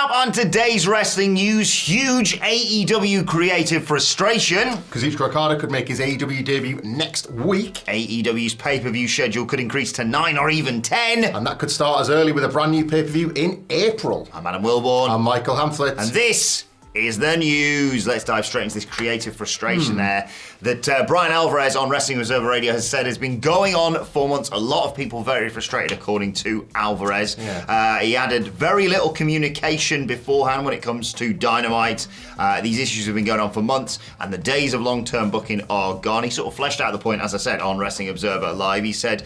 up on today's wrestling news, huge AEW creative frustration. Kazuchika Okada could make his AEW debut next week. AEW's pay-per-view schedule could increase to 9 or even 10. And that could start as early with a brand new pay-per-view in April. I'm Adam Wilborn. I'm Michael Hamflett. And this is the news. Let's dive straight into this creative frustration there that Brian Alvarez on Wrestling Observer Radio has said has been going on for months. A lot of people very frustrated, according to Alvarez. Yeah. He added very little communication beforehand when it comes to Dynamite. These issues have been going on for months, and the days of long-term booking are gone. He sort of fleshed out the point, as I said, on Wrestling Observer Live. He said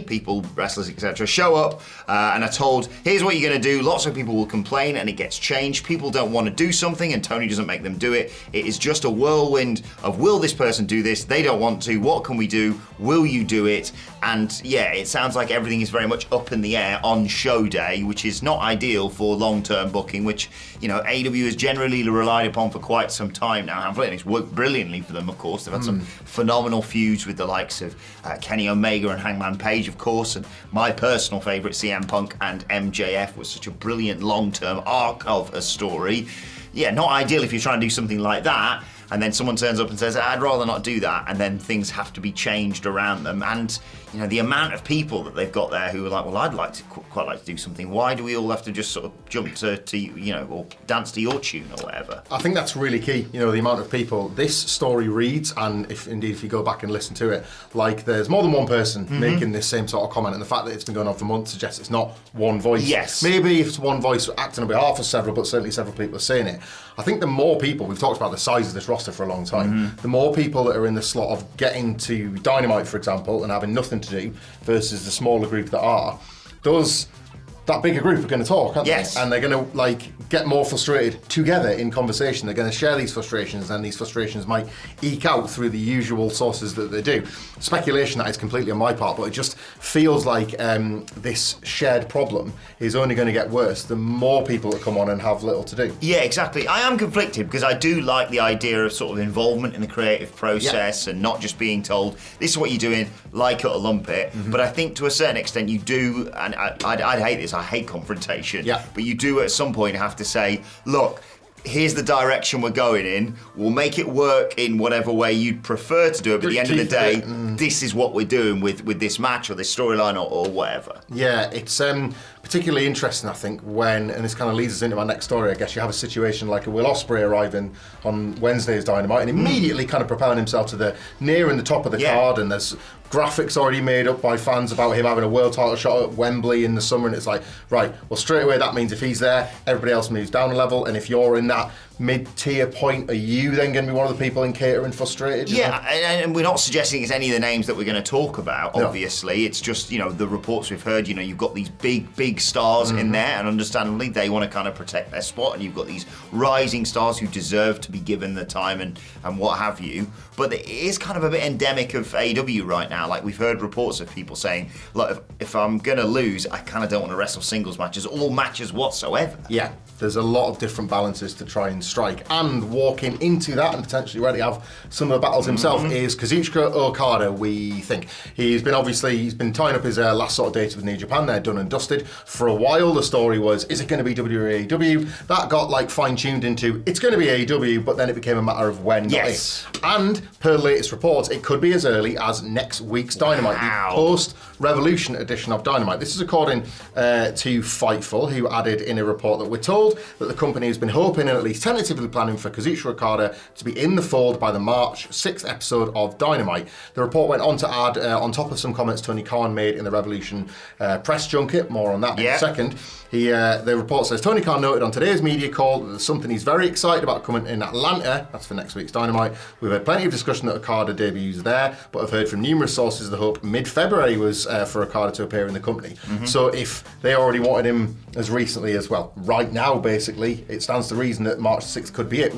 people, wrestlers, etc., show up and are told, here's what you're going to do. Lots of people will complain, and it gets changed. People don't want to do something, and Tony doesn't make them do it. It is just a whirlwind of, will this person do this? They don't want to. What can we do? Will you do it? And yeah, it sounds like everything is very much up in the air on show day, which is not ideal for long-term booking, which, you know, AEW has generally relied upon for quite some time now. And it's worked brilliantly for them, of course. They've had some phenomenal feuds with the likes of Kenny Omega and Hangman Page, of course, and my personal favourite, CM Punk and MJF, was such a brilliant long-term arc of a story. Yeah, not ideal if you're trying to do something like that, and then someone turns up and says, I'd rather not do that, and then things have to be changed around them. And, you know, the amount of people that they've got there who are like, well, I'd like to quite like to do something. Why do we all have to just sort of jump to you know, or dance to your tune or whatever? I think that's really key, you know, the amount of people. This story reads, and if you go back and listen to it, like there's more than one person making this same sort of comment, and the fact that it's been going on for months suggests it's not one voice. Yes. Maybe if it's one voice acting on behalf of several, but certainly several people are saying it. I think the more people, we've talked about the size of this roster for a long time, the more people that are in the slot of getting to Dynamite, for example, and having nothing to do, versus the smaller group that are, that bigger group are going to talk, aren't yes. they? And they're going to get more frustrated together in conversation. They're going to share these frustrations, and these frustrations might eke out through the usual sources that they do. Speculation, that is completely on my part, but it just feels like this shared problem is only going to get worse the more people that come on and have little to do. Yeah, exactly. I am conflicted because I do like the idea of sort of involvement in the creative process and not just being told, this is what you're doing, like it or lump it. But I think to a certain extent you do, and I'd hate this, I hate confrontation, but you do at some point have to say, look, here's the direction we're going in, we'll make it work in whatever way you'd prefer to do it, but at the end of the day, this is what we're doing with this match or this storyline or whatever. Yeah, it's particularly interesting, I think, when, and this kind of leads us into my next story, I guess you have a situation like a Will Ospreay arriving on Wednesday's Dynamite and immediately kind of propelling himself to the near and the top of the card, and there's graphics already made up by fans about him having a world title shot at Wembley in the summer, and it's like, right, well, straight away that means if he's there, everybody else moves down a level, and if you're in that mid-tier point, are you then going to be one of the people in catering frustrated? Yeah, and we're not suggesting it's any of the names that we're going to talk about, obviously. It's just, you know, the reports we've heard, you know, you've got these big stars in there, and understandably they want to kind of protect their spot, and you've got these rising stars who deserve to be given the time and what have you. But it is kind of a bit endemic of AEW right now. Like, we've heard reports of people saying, look, if I'm going to lose, I kind of don't want to wrestle singles matches, all matches whatsoever. Yeah, there's a lot of different balances to try and strike, and walking into that and potentially already have some of the battles himself is Kazuchika Okada, we think. He's been tying up his last sort of date with New Japan. They're done and dusted. For a while the story was, is it going to be WWE? That got like fine-tuned into, it's going to be AEW, but then it became a matter of when, not if. And per latest reports, it could be as early as next week's Dynamite, the post-Revolution edition of Dynamite. This is according to Fightful, who added in a report that we're told that the company has been hoping and at least tentatively planning for Kazuchika Okada to be in the fold by the March 6th episode of Dynamite. The report went on to add, on top of some comments Tony Khan made in the Revolution press junket, more on that in a second, the report says, Tony Khan noted on today's media call that there's something he's very excited about coming in Atlanta, that's for next week's Dynamite. We've had plenty of discussion that Okada debuts there, but I've heard from numerous sources the hope mid-February was for Okada to appear in the company. So if they already wanted him as recently as, well, right now basically, it stands to reason that March 6th could be it.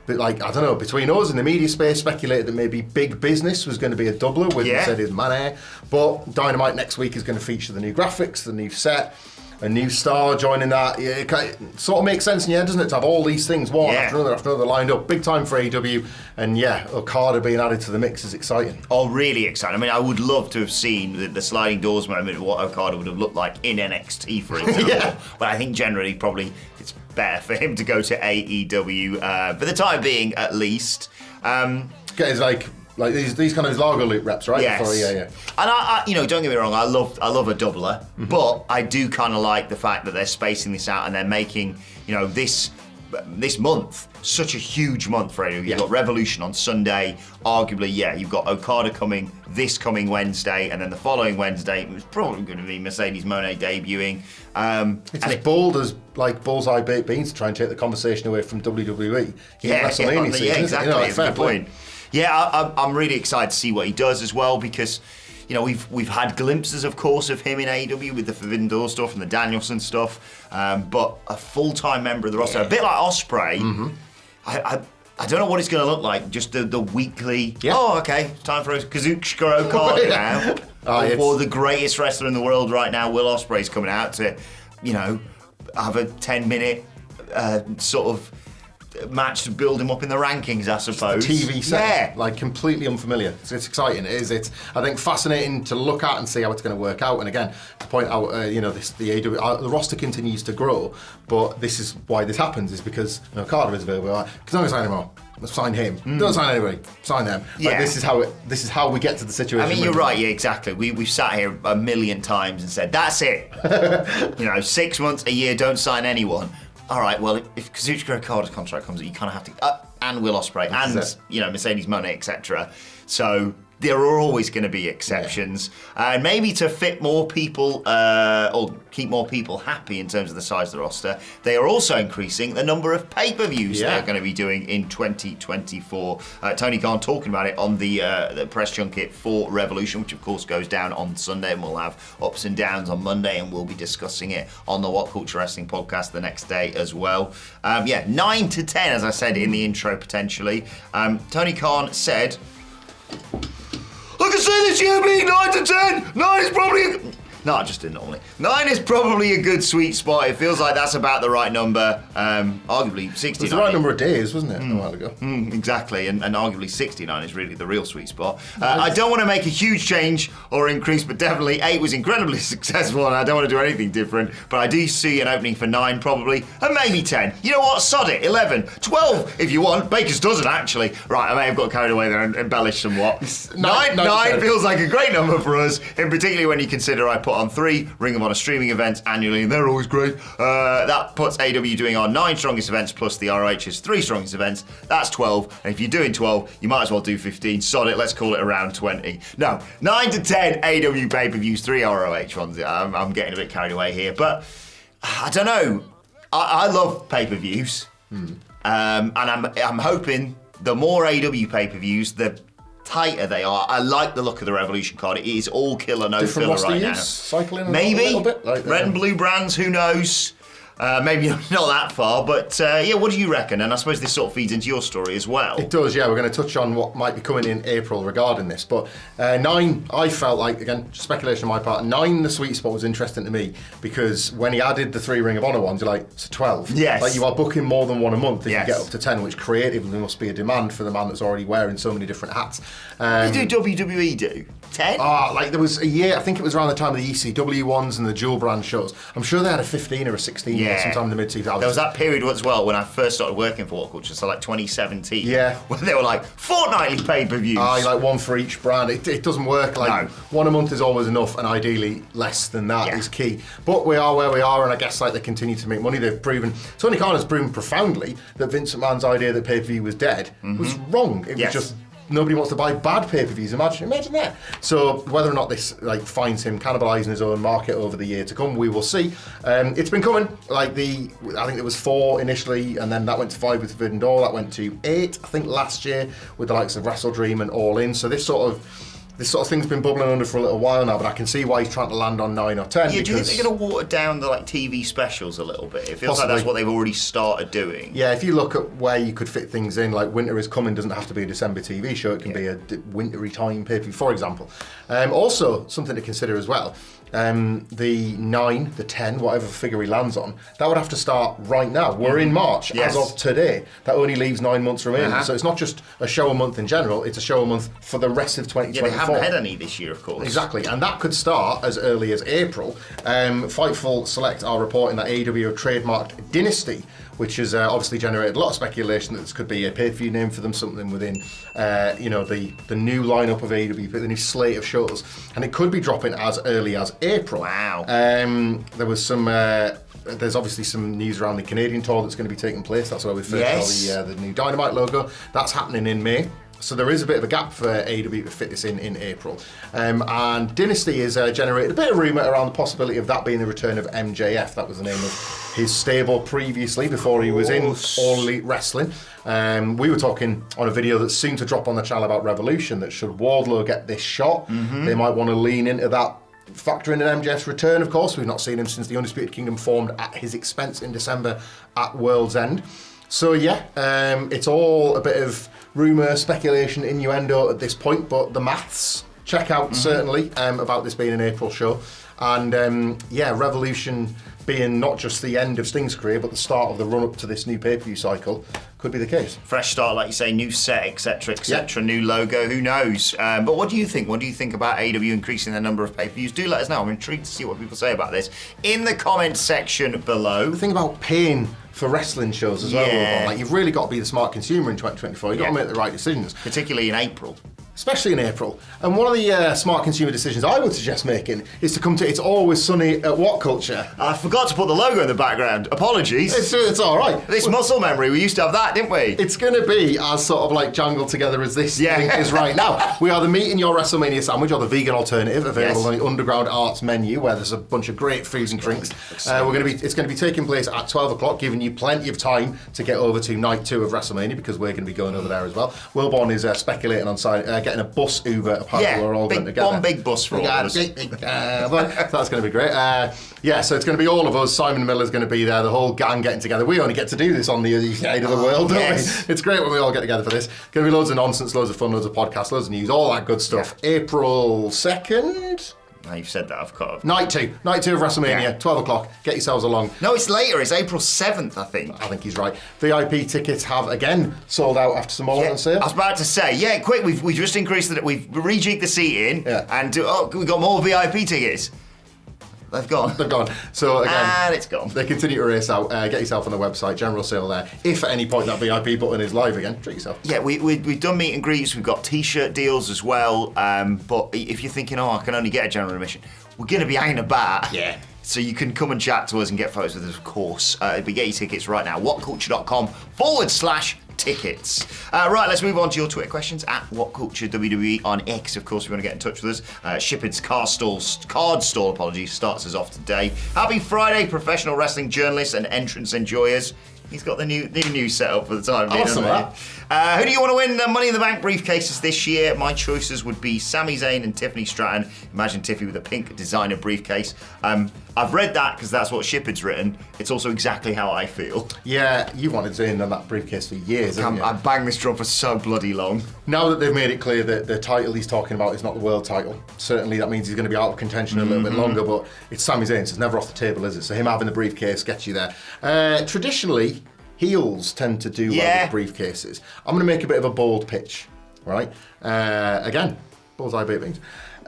But like, I don't know, between us and the media space speculated that maybe Big Business was going to be a doubler with Mercedes Mané, but Dynamite next week is going to feature the new graphics, the new set, a new star joining that. It sort of makes sense in your head, doesn't it, to have all these things one after another lined up. Big time for AEW, and Okada being added to the mix is exciting. Oh, really exciting. I mean, I would love to have seen the sliding doors moment of what Okada would have looked like in NXT, for example. But I think generally probably it's better for him to go to AEW for the time being, at least. Get his like these kind of Largo Loop reps, right? Yes. And I don't get me wrong, I love a doubler, but I do kind of like the fact that they're spacing this out and they're making, this month such a huge month for AEW. You've got Revolution on Sunday, arguably, you've got Okada coming this coming Wednesday, and then the following Wednesday it's probably going to be Mercedes Moné debuting. It's as bold as like bullseye baked beans to try and take the conversation away from WWE. WrestleMania season, exactly. It's a good point. Yeah, I'm really excited to see what he does as well, because we've had glimpses, of course, of him in AEW with the Forbidden Door stuff and the Danielson stuff, but a full-time member of the roster, a bit like Ospreay. I don't know what it's going to look like. Just the weekly. Yeah. Oh, okay, time for Kazuchika Okada now, or the greatest wrestler in the world right now, Will Ospreay's coming out to, have a 10-minute sort of match to build him up in the rankings, I suppose. The TV set, like completely unfamiliar. It's exciting. It is. It's, I think, fascinating to look at and see how it's going to work out. And again, to point out, the AEW, the roster continues to grow, but this is why this happens, is because Okada is available. Like, because I'm going to sign him all. Let's sign him. Don't sign anybody. Sign them. Like, this is how we get to the situation. I mean, you're right. Yeah, exactly. We've sat here a million times and said that's it. 6 months, a year, don't sign anyone. All right, well, if Kazuchika Okada's contract comes up, you kind of have to, and Will Ospreay, and Mercedes Moné, etc. So there are always going to be exceptions, and maybe to fit more people or keep more people happy in terms of the size of the roster, they are also increasing the number of pay-per-views they're going to be doing in 2024. Tony Khan talking about it on the press junket for Revolution, which of course goes down on Sunday, and we'll have ups and downs on Monday, and we'll be discussing it on the WhatCulture Wrestling podcast the next day as well. 9 to 10, as I said in the intro, potentially. Tony Khan said, I can see this year being 9 to 10. 9 is probably... No, I just did normally. 9 is probably a good sweet spot. It feels like that's about the right number. Arguably 69. It was the right number of days, wasn't it, a while ago? Exactly, and arguably 69 is really the real sweet spot. I don't want to make a huge change or increase, but definitely 8 was incredibly successful, and I don't want to do anything different. But I do see an opening for 9 probably, and maybe 10. You know what? Sod it. 11, 12 if you want. Baker's dozen actually. Right, I may have got carried away there and embellished somewhat. 9 feels like a great number for us, and particularly when you consider I put on 3 Ring of Honor streaming events annually, and they're always great. That puts AEW doing our 9 strongest events plus the ROH's 3 strongest events. That's 12, and if you're doing 12, you might as well do 15. Sod it, let's call it around 20. No, 9 to 10 AEW pay-per-views, 3 ROH ones. I'm getting a bit carried away here, but I don't know. I love pay-per-views, and I'm hoping the more AEW pay-per-views, the tighter they are. I like the look of the Revolution card. It is all killer, no filler right now. Cycling maybe a little bit, like red and blue brands, who knows? Maybe not that far, but what do you reckon? And I suppose this sort of feeds into your story as well. It does, yeah. We're going to touch on what might be coming in April regarding this, but 9, I felt like, again, speculation on my part, 9, the sweet spot was interesting to me, because when he added the 3 Ring of Honor ones, you're like, it's 12. Yes. Like, you are booking more than one a month if you get up to 10, which creatively must be a demand for the man that's already wearing so many different hats. What did WWE do? 10? Like there was a year, I think it was around the time of the ECW ones and the dual brand shows. I'm sure they had a 15 or a 16 sometime in the mid-2000s. There was that period as well when I first started working for WhatCulture, so like 2017. Yeah. When they were like fortnightly pay-per-views. Like one for each brand. It doesn't work. Like one a month is always enough, and ideally less than that is key. But we are where we are, and I guess like they continue to make money. They've proven, Tony Khan has proven profoundly that Vince McMahon's idea that pay-per-view was dead was wrong. It was just nobody wants to buy bad pay-per-views. Imagine that. So whether or not this finds him cannibalising his own market over the year to come, we will see. It's been coming. I think there was 4 initially, and then that went to 5 with Forbidden Door. That went to 8, I think, last year with the likes of Wrestle Dream and All In. So this sort of thing's been bubbling under for a little while now, but I can see why he's trying to land on 9 or 10. Yeah, do you think they're going to water down the TV specials a little bit? It feels like that's what they've already started doing. Yeah, if you look at where you could fit things in, like Winter is Coming doesn't have to be a December TV show, it can be a wintry time pay-per-view, for example. Also, something to consider as well, the 9, the 10, whatever figure he lands on, that would have to start right now. We're in March as of today. That only leaves 9 months remaining. So it's not just a show a month in general, it's a show a month for the rest of 2024. Yeah, they haven't had any this year, of course. Exactly, and that could start as early as April. Fightful Select are reporting that AEW have trademarked Dynasty, which has obviously generated a lot of speculation that this could be a pay-per-view name for them, something within, the new lineup of AEW, the new slate of shows, and it could be dropping as early as April. Wow. There was some. There's obviously some news around the Canadian tour that's going to be taking place. That's where we first saw the new Dynamite logo. That's happening in May. So there is a bit of a gap for AEW to fit this in April. And Dynasty has generated a bit of rumour around the possibility of that being the return of MJF. That was the name of his stable previously, before he was in All Elite Wrestling. We were talking on a video that's soon to drop on the channel about Revolution, that should Wardlow get this shot, they might want to lean into that, factoring in MJF's return, of course. We've not seen him since the Undisputed Kingdom formed at his expense in December at World's End. So it's all a bit of rumour, speculation, innuendo at this point, but the maths check out certainly about this being an April show. And Revolution being not just the end of Sting's career, but the start of the run-up to this new pay-per-view cycle could be the case. Fresh start, like you say, new set, etc., new logo, who knows? But what do you think? What do you think about AEW increasing the number of pay-per-views? Do let us know. I'm intrigued to see what people say about this in the comments section below. The thing about paying for wrestling shows as well, like, you've really got to be the smart consumer in 2024. You've got to make the right decisions. Particularly in April. Especially in April. And one of the smart consumer decisions I would suggest making is to come to It's Always Sunny at WhatCulture. I forgot to put the logo in the background. Apologies. It's all right. This muscle memory, we used to have that, didn't we? It's going to be as sort of like jangled together as this thing is right now. We are the Meat in Your WrestleMania sandwich, or the vegan alternative, available on the Underground Arts menu, where there's a bunch of great foods and drinks. It's going to be taking place at 12 o'clock, giving you plenty of time to get over to night 2 of WrestleMania, because we're going to be going over there as well. Wilborn is speculating on getting a bus Uber. Apparently we're all going together. One big bus for all of us. So that's going to be great. So it's going to be all of us. Simon Miller's going to be there, the whole gang getting together. We only get to do this on the other side of the world, don't we? It's great when we all get together for this. Going to be loads of nonsense, loads of fun, loads of podcasts, loads of news, all that good stuff. April 2nd? Now you've said that, I've got Night 2 of WrestleMania, 12 o'clock. Get yourselves along. No, it's later. It's April 7th, I think. I think he's right. VIP tickets have again sold out after some more on sale. I was about to say, quick, we've just increased it. We've rejigged the seating, and we've got more VIP tickets. They've gone. So again, and it's gone. They continue to race out. Get yourself on the website, general sale there. If at any point that VIP button is live again, treat yourself. Yeah, we've done meet and greets. We've got T-shirt deals as well. But if you're thinking, I can only get a general admission, we're going to be hanging about. Yeah. So you can come and chat to us and get photos with us, of course. But get your tickets right now. whatculture.com/tickets. Right, let's move on to your Twitter questions at WhatCultureWWE on X. Of course, if you want to get in touch with us. Shepard's card stall, starts us off today. Happy Friday, professional wrestling journalists and entrance enjoyers. He's got the new setup for the time being. Awesome, who do you want to win the Money in the Bank briefcases this year? My choices would be Sami Zayn and Tiffany Stratton. Imagine Tiffy with a pink designer briefcase. I've read that because that's what Shepard's written. It's also exactly how I feel. Yeah, you wanted Zayn on that briefcase for years, haven't you? I banged this drum for so bloody long. Now that they've made it clear that the title he's talking about is not the world title, certainly that means he's going to be out of contention a little bit longer, but it's Sami Zayn, so it's never off the table, is it? So him having the briefcase gets you there. Traditionally, heels tend to do well with briefcases. I'm going to make a bit of a bold pitch, right? Again, bullseye baked beans.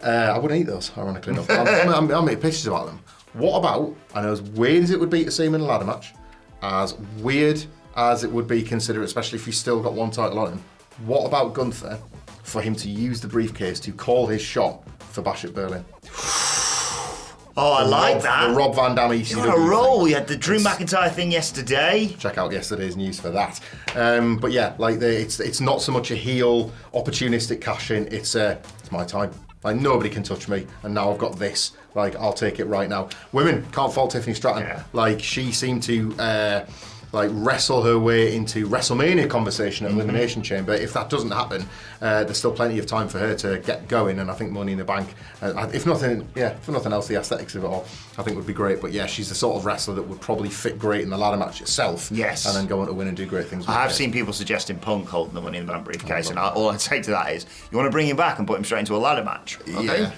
I wouldn't eat those, ironically enough. I'll make pitches about them. What about, I know as weird as it would be to see him in a ladder match, as weird as it would be considered, especially if he's still got one title on him, what about Gunther for him to use the briefcase to call his shot for Bash at Berlin? Oh, I like that. The Rob Van Dam ECW. You're on a roll. We had the Drew McIntyre thing yesterday. Check out yesterday's news for that. But yeah, like it's not so much a heel opportunistic cash in. It's my time. Like, nobody can touch me, and now I've got this. Like, I'll take it right now. Women, can't fault Tiffany Stratton. Yeah. Like, she seemed to wrestle her way into WrestleMania conversation at Elimination Chamber. If that doesn't happen, there's still plenty of time for her to get going, and I think Money in the Bank, if nothing else, the aesthetics of it all, I think would be great. But yeah, she's the sort of wrestler that would probably fit great in the ladder match itself. Yes. And then go on to win and do great things. I have seen people suggesting Punk holding the Money in the Bank briefcase, and all I'd say to that is, you want to bring him back and put him straight into a ladder match? Okay. Yeah.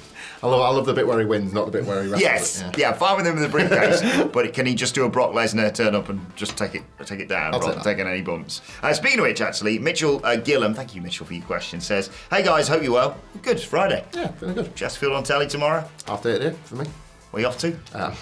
I love the bit where he wins, not the bit where he wrestles. Yes, yeah, fine with him in the briefcase, but can he just do a Brock Lesnar, turn up and just take it down rather than taking any bumps? Speaking of which, actually, Mitchell Gillam, thank you, Mitchell, for your question, says, "Hey guys, hope you're well. Good, it's Friday. Yeah, feeling good. Chesterfield on telly tomorrow. After it, for me. Where are you off to? I'm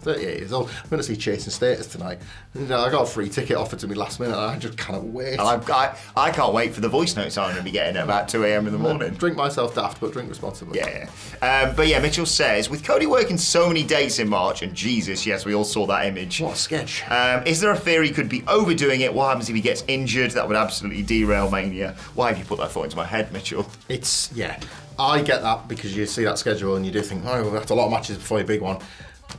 38 years old. I'm going to see Chasing Status tonight. I got a free ticket offered to me last minute, and I just cannot wait. I can't wait for the voice notes I'm going to be getting at about 2 a.m. in the morning. Drink myself daft, but drink responsibly. Yeah. But yeah, Mitchell says, with Cody working so many dates in March, and Jesus, yes, we all saw that image. What a sketch. Is there a fear he could be overdoing it? What happens if he gets injured? That would absolutely derail Mania. Why have you put that thought into my head, Mitchell? I get that because you see that schedule and you do think, oh, that's a lot of matches before your big one.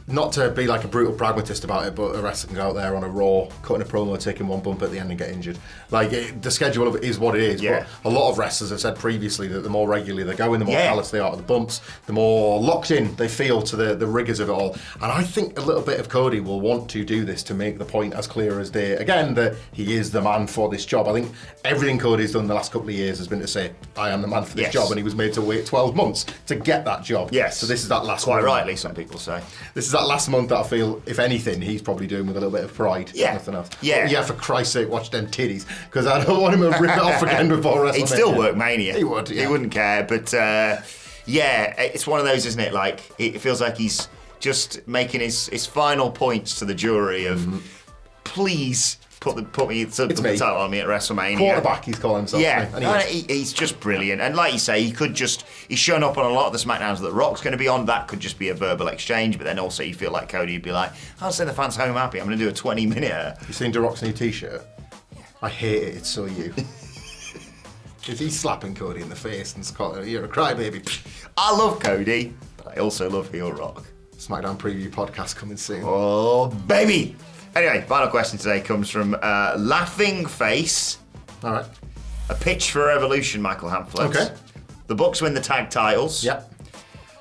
Not to be like a brutal pragmatist about it, but a wrestler can go out there on a Raw, cutting a promo, taking one bump at the end and get injured. The schedule of it is what it is. Yeah. But a lot of wrestlers have said previously that the more regularly they go in, the more callous they are to the bumps, the more locked in they feel to the rigours of it all. And I think a little bit of Cody will want to do this to make the point as clear as day. Again, that he is the man for this job. I think everything Cody's done the last couple of years has been to say, I am the man for this job, and he was made to wait 12 months to get that job. Yes. So this is that last Quite one. rightly, some people say. This is that last month that I feel, if anything, he's probably doing with a little bit of pride. Yeah. Nothing else. Yeah. But yeah, for Christ's sake, watch them titties, because I don't want him to rip it off again before WrestleMania. He'd still work Mania. He would, yeah. He wouldn't care, but it's one of those, isn't it? Like, it feels like he's just making his final points to the jury of, please put the title on me at WrestleMania. Quarterback, he's calling himself. Yeah, he's just brilliant. And like you say, he's shown up on a lot of the SmackDowns that Rock's going to be on. That could just be a verbal exchange, but then also you feel like Cody would be like, I'll send the fans home happy. I'm going to do a 20-minute. You seen The Rock's new t-shirt? I hate it, it's so you. Because he's slapping Cody in the face and calling, you're a crybaby. I love Cody, but I also love heel Rock. SmackDown preview podcast coming soon. Oh, baby! Anyway, final question today comes from Laughing Face. All right. A pitch for Revolution, Michael Hamflet. Okay. The Bucks win the tag titles. Yep.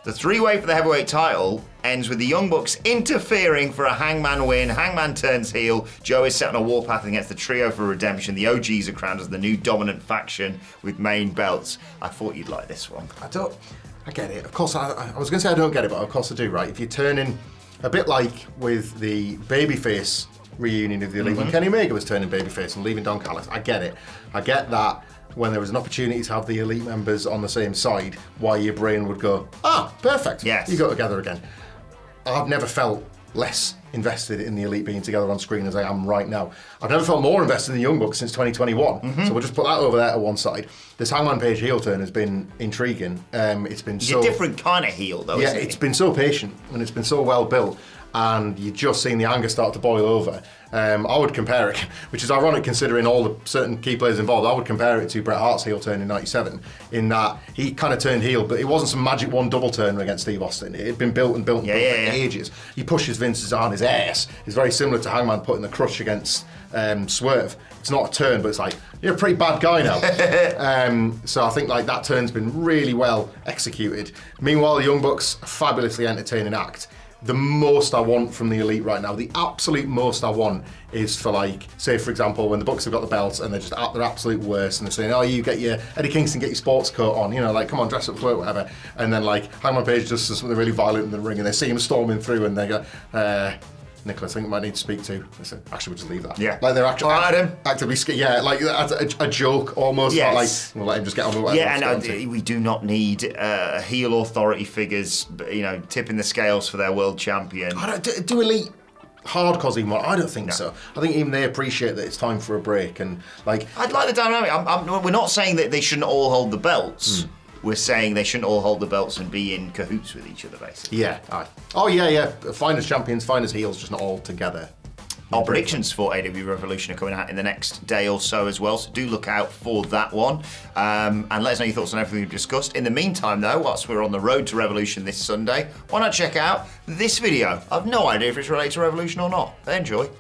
The three-way for the heavyweight title ends with the Young Bucks interfering for a Hangman win. Hangman turns heel. Joe is set on a warpath against the trio for redemption. The OGs are crowned as the new dominant faction with main belts. I thought you'd like this one. I get it. Of course, I was going to say I don't get it, but of course I do, right? If you turn in, a bit like with the babyface reunion of the Elite, when Kenny Omega was turning babyface and leaving Don Callis, I get it. I get that when there was an opportunity to have the Elite members on the same side, why your brain would go, perfect, yes, you go together again. I've never felt less invested in the Elite being together on screen as I am right now. I've never felt more invested in the Young Bucks since 2021. So we'll just put that over there to one side. This Hangman Page heel turn has been intriguing. It's been a different kind of heel, though, isn't it? It's been so patient and it's been so well built, and you've just seen the anger start to boil over. I would compare it, which is ironic considering all the certain key players involved, I would compare it to Bret Hart's heel turn in '97, in that he kind of turned heel, but it wasn't some magic one double turn against Steve Austin. It had been built and built and built for ages. He pushes Vince's on his ass. It's very similar to Hangman putting the crush against Swerve. It's not a turn, but it's like, you're a pretty bad guy now. So I think like that turn's been really well executed. Meanwhile, the Young Bucks, a fabulously entertaining act. The most I want from the Elite right now, the absolute most I want, is for, like, say for example, when the Bucks have got the belts and they're just at their absolute worst and they're saying, oh, you get your Eddie Kingston, get your sports coat on, you know, like, come on, dress up for it, whatever. And then like Hangman Page does something really violent in the ring and they see him storming through and they go, Nicholas, I think we might need to speak to. I said, actually, we'll just leave that. Yeah. Like they're actually Adam. actively, like a joke almost. Yes. Not like, we'll let him just get on with whatever. Yeah, and we do not need heel authority figures, you know, tipping the scales for their world champion. Do Elite hardcores even more? I don't think so. I think even they appreciate that it's time for a break and like. I'd like the dynamic. We're not saying that they shouldn't all hold the belts. We're saying they shouldn't all hold the belts and be in cahoots with each other, basically. Yeah. Fine as champions, fine as heels, just not all together. Our predictions for AEW Revolution are coming out in the next day or so as well, so do look out for that one. And let us know your thoughts on everything we've discussed. In the meantime, though, whilst we're on the road to Revolution this Sunday, why not check out this video? I've no idea if it's related to Revolution or not. Enjoy.